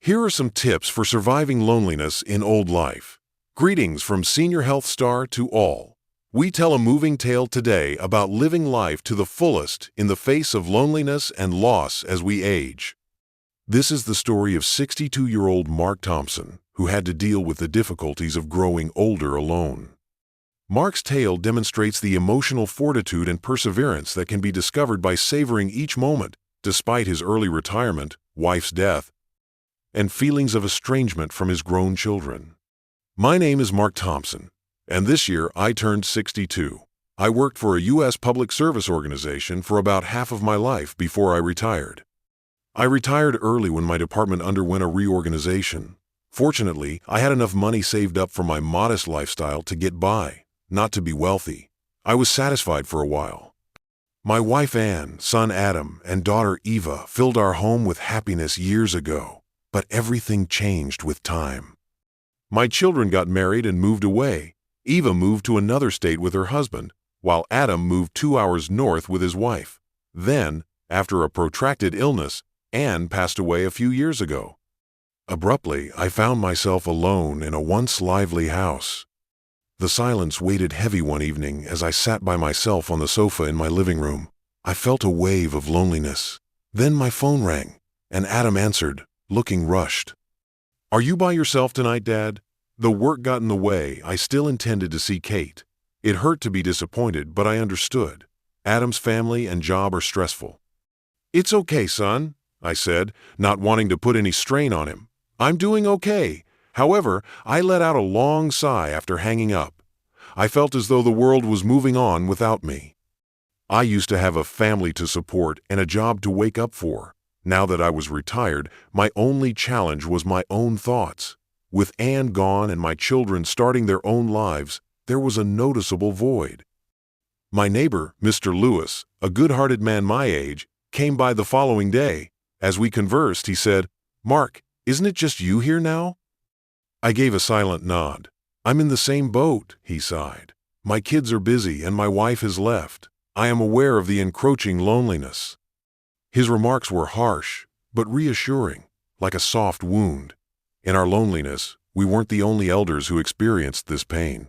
Here are some tips for surviving loneliness in old life. Greetings from Senior Health Star to all. We tell a moving tale today about living life to the fullest in the face of loneliness and loss as we age. This is the story of 62-year-old Mark Thompson, who had to deal with the difficulties of growing older alone. Mark's tale demonstrates the emotional fortitude and perseverance that can be discovered by savoring each moment, despite his early retirement, wife's death, and feelings of estrangement from his grown children. My name is Mark Thompson, and this year I turned 62. I worked for a U.S. public service organization for about half of my life before I retired. I retired early when my department underwent a reorganization. Fortunately, I had enough money saved up for my modest lifestyle to get by, not to be wealthy. I was satisfied for a while. My wife Ann, son Adam, and daughter Eva filled our home with happiness years ago. But everything changed with time. My children got married and moved away. Eva moved to another state with her husband, while Adam moved 2 hours north with his wife. Then, after a protracted illness, Ann passed away a few years ago. Abruptly, I found myself alone in a once lively house. The silence weighted heavy one evening as I sat by myself on the sofa in my living room. I felt a wave of loneliness. Then my phone rang, and Adam answered, looking rushed. "Are you by yourself tonight, Dad?" Though work got in the way, I still intended to see Kate. It hurt to be disappointed, but I understood. Adam's family and job are stressful. "It's okay, son," I said, not wanting to put any strain on him. "I'm doing okay." However, I let out a long sigh after hanging up. I felt as though the world was moving on without me. I used to have a family to support and a job to wake up for. Now that I was retired, my only challenge was my own thoughts. With Ann gone and my children starting their own lives, there was a noticeable void. My neighbor, Mr. Lewis, a good-hearted man my age, came by the following day. As we conversed, he said, "Mark, isn't it just you here now?" I gave a silent nod. "I'm in the same boat," he sighed. "My kids are busy and my wife has left. I am aware of the encroaching loneliness." His remarks were harsh, but reassuring, like a soft wound. In our loneliness, we weren't the only elders who experienced this pain.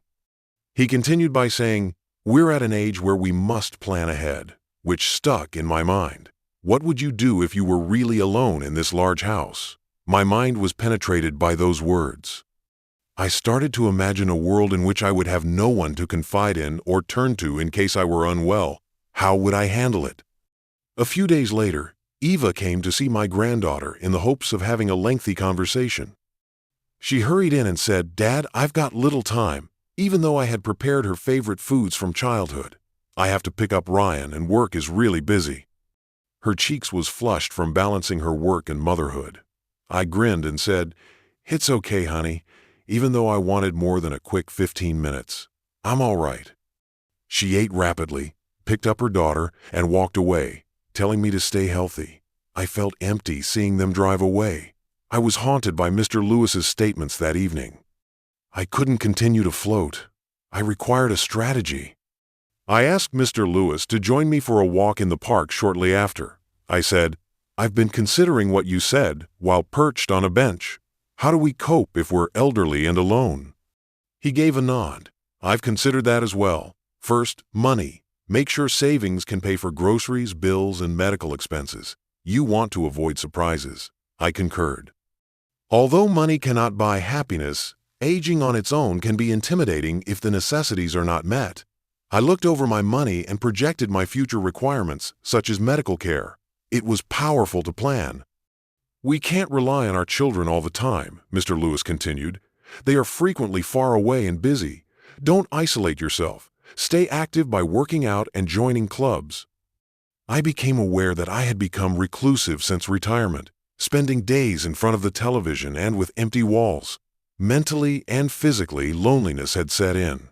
He continued by saying, "We're at an age where we must plan ahead," which stuck in my mind. What would you do if you were really alone in this large house? My mind was penetrated by those words. I started to imagine a world in which I would have no one to confide in or turn to in case I were unwell. How would I handle it? A few days later, Eva came to see my granddaughter in the hopes of having a lengthy conversation. She hurried in and said, "Dad, I've got little time," even though I had prepared her favorite foods from childhood. "I have to pick up Ryan and work is really busy." Her cheeks was flushed from balancing her work and motherhood. I grinned and said, "It's okay, honey," even though I wanted more than a quick 15 minutes. "I'm all right." She ate rapidly, picked up her daughter, and walked away, telling me to stay healthy. I felt empty seeing them drive away. I was haunted by Mr. Lewis's statements that evening. I couldn't continue to float. I required a strategy. I asked Mr. Lewis to join me for a walk in the park shortly after. I said, "I've been considering what you said while perched on a bench. How do we cope if we're elderly and alone?" He gave a nod. "I've considered that as well. First, money. Make sure savings can pay for groceries, bills, and medical expenses. You want to avoid surprises." I concurred. Although money cannot buy happiness, aging on its own can be intimidating if the necessities are not met. I looked over my money and projected my future requirements, such as medical care. It was powerful to plan. "We can't rely on our children all the time," Mr. Lewis continued. "They are frequently far away and busy. Don't isolate yourself. Stay active by working out and joining clubs." I became aware that I had become reclusive since retirement, spending days in front of the television and with empty walls. Mentally and physically, loneliness had set in.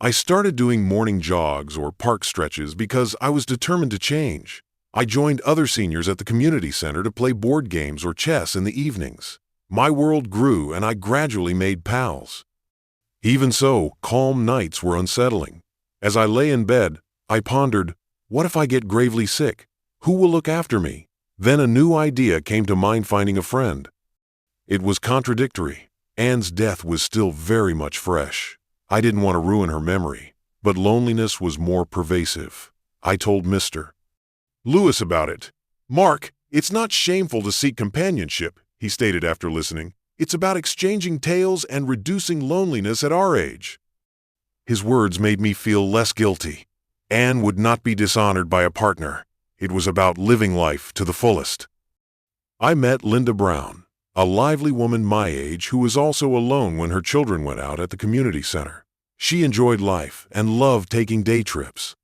I started doing morning jogs or park stretches because I was determined to change. I joined other seniors at the community center to play board games or chess in the evenings. My world grew and I gradually made pals. Even so, calm nights were unsettling. As I lay in bed, I pondered, what if I get gravely sick? Who will look after me? Then a new idea came to mind: finding a friend. It was contradictory. Anne's death was still very much fresh. I didn't want to ruin her memory, but loneliness was more pervasive. I told Mr. Lewis about it. "Mark, it's not shameful to seek companionship," he stated after listening. "It's about exchanging tales and reducing loneliness at our age." His words made me feel less guilty. Anne would not be dishonored by a partner. It was about living life to the fullest. I met Linda Brown, a lively woman my age who was also alone when her children went out at the community center. She enjoyed life and loved taking day trips.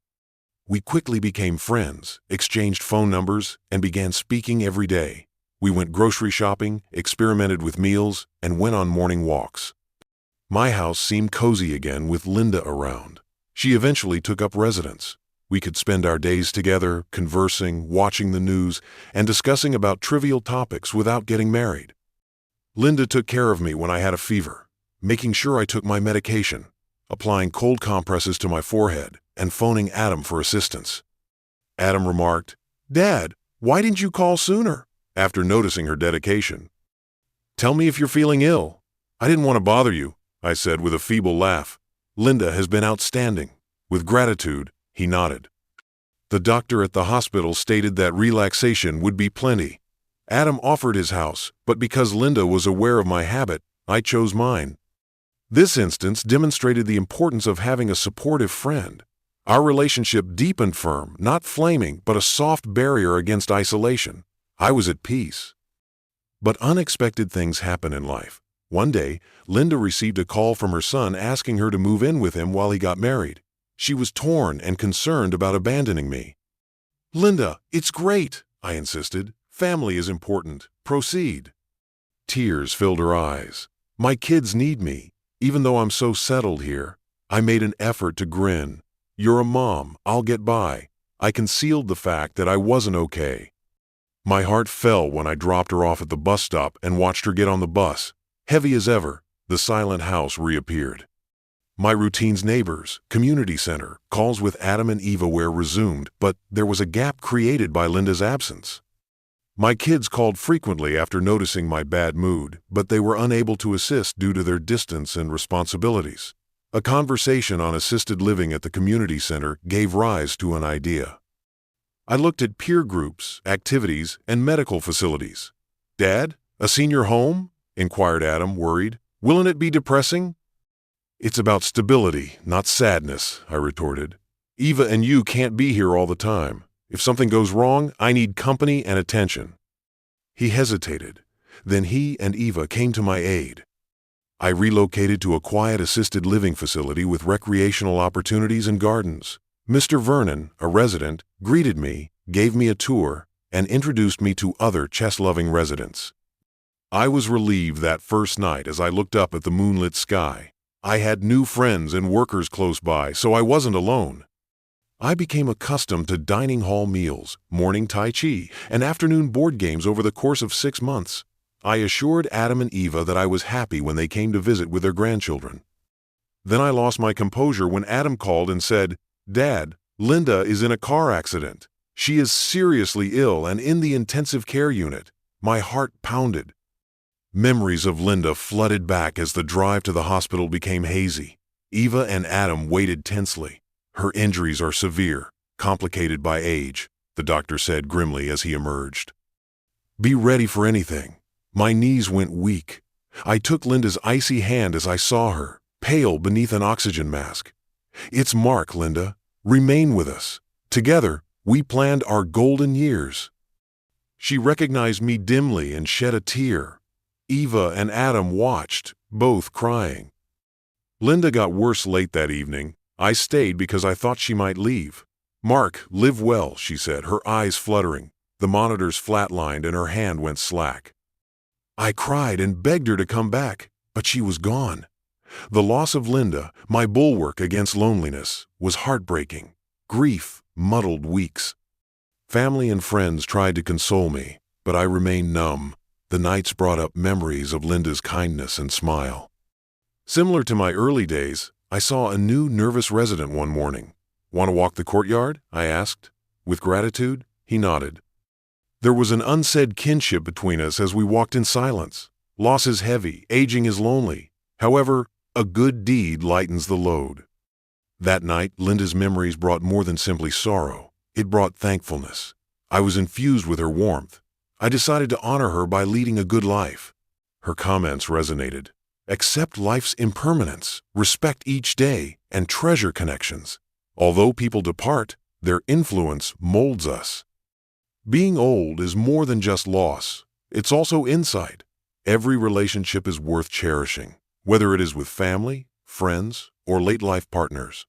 We quickly became friends, exchanged phone numbers, and began speaking every day. We went grocery shopping, experimented with meals, and went on morning walks. My house seemed cozy again with Linda around. She eventually took up residence. We could spend our days together, conversing, watching the news, and discussing about trivial topics without getting married. Linda took care of me when I had a fever, making sure I took my medication, applying cold compresses to my forehead, and phoning Adam for assistance. Adam remarked, "Dad, why didn't you call sooner?" after noticing her dedication. "Tell me if you're feeling ill." "I didn't want to bother you," I said with a feeble laugh. "Linda has been outstanding." With gratitude, he nodded. The doctor at the hospital stated that relaxation would be plenty. Adam offered his house, but because Linda was aware of my habit, I chose mine. This instance demonstrated the importance of having a supportive friend. Our relationship deepened firm, not flaming, but a soft barrier against isolation. I was at peace. But unexpected things happen in life. One day, Linda received a call from her son asking her to move in with him while he got married. She was torn and concerned about abandoning me. "Linda, it's great," I insisted. "Family is important. Proceed." Tears filled her eyes. "My kids need me. Even though I'm so settled here." I made an effort to grin. "You're a mom. I'll get by." I concealed the fact that I wasn't okay. My heart fell when I dropped her off at the bus stop and watched her get on the bus. Heavy as ever, the silent house reappeared. My routine's neighbors, community center, calls with Adam and Eva were resumed, but there was a gap created by Linda's absence. My kids called frequently after noticing my bad mood, but they were unable to assist due to their distance and responsibilities. A conversation on assisted living at the community center gave rise to an idea. I looked at peer groups, activities, and medical facilities. "Dad, a senior home?" inquired Adam, worried. "Wouldn't it be depressing?" "It's about stability, not sadness," I retorted. "Eva and you can't be here all the time. If something goes wrong, I need company and attention." He hesitated. Then he and Eva came to my aid. I relocated to a quiet assisted living facility with recreational opportunities and gardens. Mr. Vernon, a resident, greeted me, gave me a tour, and introduced me to other chess-loving residents. I was relieved that first night as I looked up at the moonlit sky. I had new friends and workers close by, so I wasn't alone. I became accustomed to dining hall meals, morning Tai Chi, and afternoon board games over the course of 6 months. I assured Adam and Eva that I was happy when they came to visit with their grandchildren. Then I lost my composure when Adam called and said, "Dad, Linda is in a car accident. She is seriously ill and in the intensive care unit." My heart pounded. Memories of Linda flooded back as the drive to the hospital became hazy. Eva and Adam waited tensely. "Her injuries are severe, complicated by age," the doctor said grimly as he emerged. "Be ready for anything." My knees went weak. I took Linda's icy hand as I saw her, pale beneath an oxygen mask. "It's Mark, Linda. Remain with us. Together, we planned our golden years." She recognized me dimly and shed a tear. Eva and Adam watched, both crying. Linda got worse late that evening. I stayed because I thought she might leave. "Mark, live well," she said, her eyes fluttering. The monitors flatlined and her hand went slack. I cried and begged her to come back, but she was gone. The loss of Linda, my bulwark against loneliness, was heartbreaking. Grief muddled weeks. Family and friends tried to console me, but I remained numb. The nights brought up memories of Linda's kindness and smile. Similar to my early days, I saw a new nervous resident one morning. "Want to walk the courtyard?" I asked. With gratitude, he nodded. There was an unsaid kinship between us as we walked in silence. Loss is heavy, aging is lonely. However, a good deed lightens the load. That night, Linda's memories brought more than simply sorrow. It brought thankfulness. I was infused with her warmth. I decided to honor her by leading a good life. Her comments resonated. Accept life's impermanence, respect each day, and treasure connections. Although people depart, their influence molds us. Being old is more than just loss. It's also insight. Every relationship is worth cherishing, whether it is with family, friends, or late-life partners.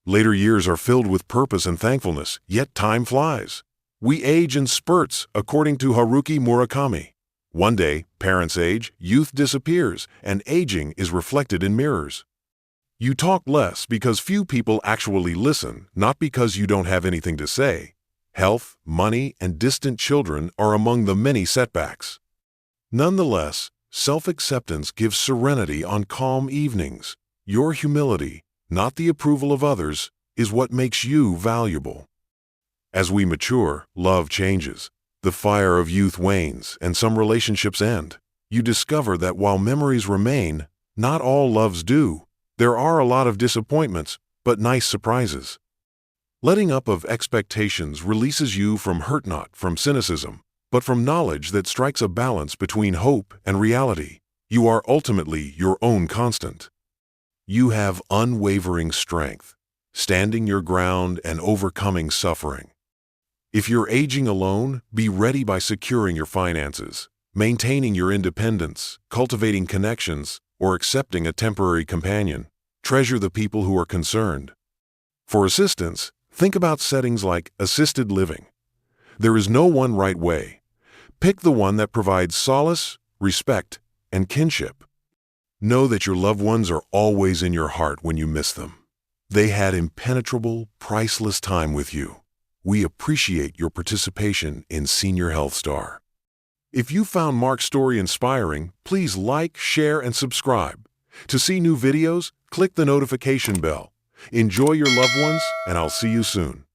Later years are filled with purpose and thankfulness, yet time flies. We age in spurts, according to Haruki Murakami. One day, parents age, youth disappears, and aging is reflected in mirrors. You talk less because few people actually listen, not because you don't have anything to say. Health, money, and distant children are among the many setbacks. Nonetheless, self-acceptance gives serenity on calm evenings. Your humility, not the approval of others, is what makes you valuable. As we mature, love changes. The fire of youth wanes, and some relationships end. You discover that while memories remain, not all loves do. There are a lot of disappointments, but nice surprises. Letting up of expectations releases you from hurt, not from cynicism, but from knowledge that strikes a balance between hope and reality. You are ultimately your own constant. You have unwavering strength, standing your ground and overcoming suffering. If you're aging alone, be ready by securing your finances, maintaining your independence, cultivating connections, or accepting a temporary companion. Treasure the people who are concerned. For assistance, think about settings like assisted living. There is no one right way. Pick the one that provides solace, respect, and kinship. Know that your loved ones are always in your heart when you miss them. They had impenetrable, priceless time with you. We appreciate your participation in Senior Health Star. If you found Mark's story inspiring, please like, share, and subscribe. To see new videos, click the notification bell. Enjoy your loved ones, and I'll see you soon.